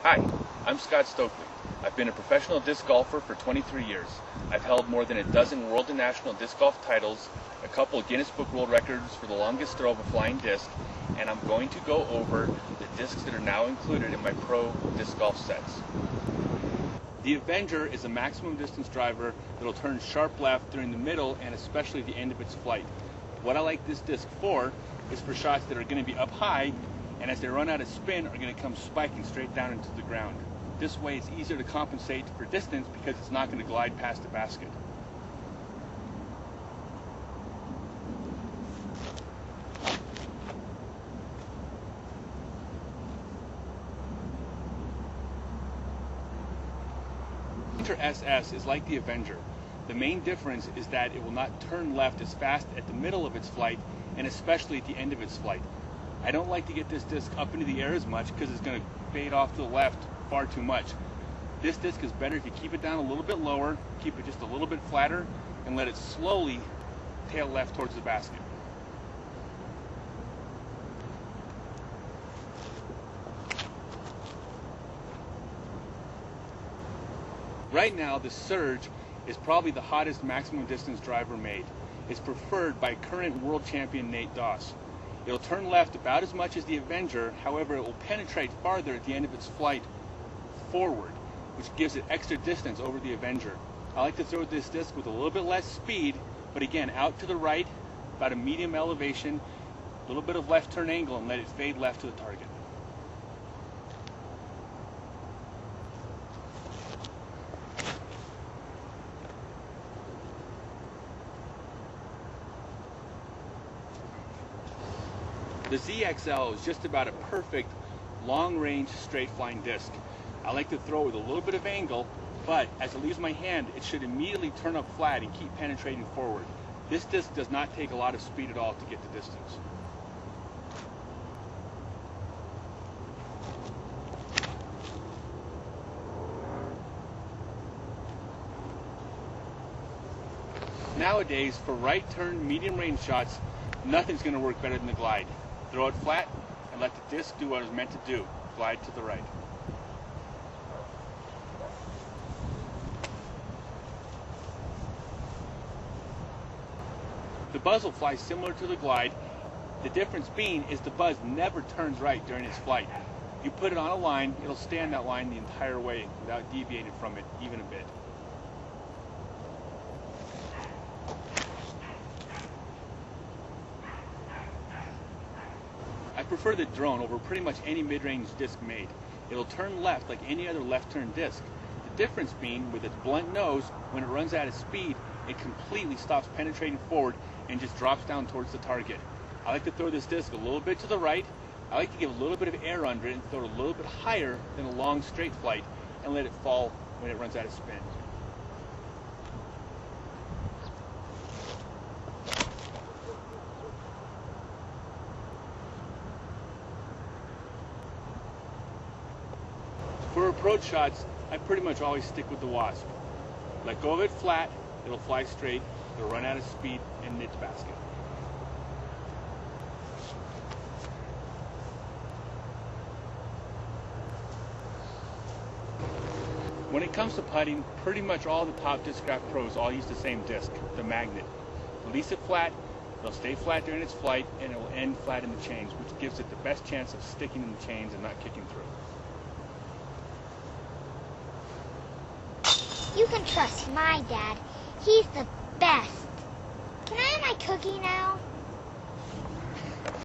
Hi, I'm Scott Stokely. I've been a professional disc golfer for 23 years. I've held more than a dozen world and national disc golf titles, a couple of Guinness Book World Records for the longest throw of a flying disc, and I'm going to go over the discs that are now included in my pro disc golf sets. The Avenger is a maximum distance driver that will turn sharp left during the middle and especially the end of its flight. What I like this disc for is for shots that are going to be up high, and as they run out of spin are going to come spiking straight down into the ground. This way it's easier to compensate for distance because it's not going to glide past the basket. SS is like the Avenger. The main difference is that it will not turn left as fast at the middle of its flight and especially at the end of its flight. I don't like to get this disc up into the air as much because it's going to fade off to the left far too much. This disc is better if you keep it down a little bit lower, keep it just a little bit flatter, and let it slowly tail left towards the basket. Right now, the Surge is probably the hottest maximum distance driver made. It's preferred by current world champion Nate Doss. It'll turn left about as much as the Avenger, however it will penetrate farther at the end of its flight forward, which gives it extra distance over the Avenger. I like to throw this disc with a little bit less speed, but again out to the right, about a medium elevation, a little bit of left turn angle, and let it fade left to the target. The ZXL is just about a perfect long-range straight flying disc. I like to throw it with a little bit of angle, but as it leaves my hand, it should immediately turn up flat and keep penetrating forward. This disc does not take a lot of speed at all to get the distance. Nowadays, for right turn, medium range shots, nothing's going to work better than the glide. Throw it flat and let the disc do what it's meant to do, glide to the right. The buzz will fly similar to the glide. The difference being is the buzz never turns right during its flight. You put it on a line, it'll stay on that line the entire way without deviating from it even a bit. I prefer the drone over pretty much any mid-range disc made. It'll turn left like any other left-turn disc. The difference being with its blunt nose, when it runs out of speed, it completely stops penetrating forward and just drops down towards the target. I like to throw this disc a little bit to the right. I like to give a little bit of air under it and throw it a little bit higher than a long straight flight and let it fall when it runs out of spin. For approach shots, I pretty much always stick with the Wasp. Let go of it flat, it'll fly straight, it'll run out of speed, and knit basket. When it comes to putting, pretty much all the top discraft pros all use the same disc, the Magnet. Release it flat, it'll stay flat during its flight, and it will end flat in the chains, which gives it the best chance of sticking in the chains and not kicking through. You can trust my dad. He's the best. Can I have my cookie now?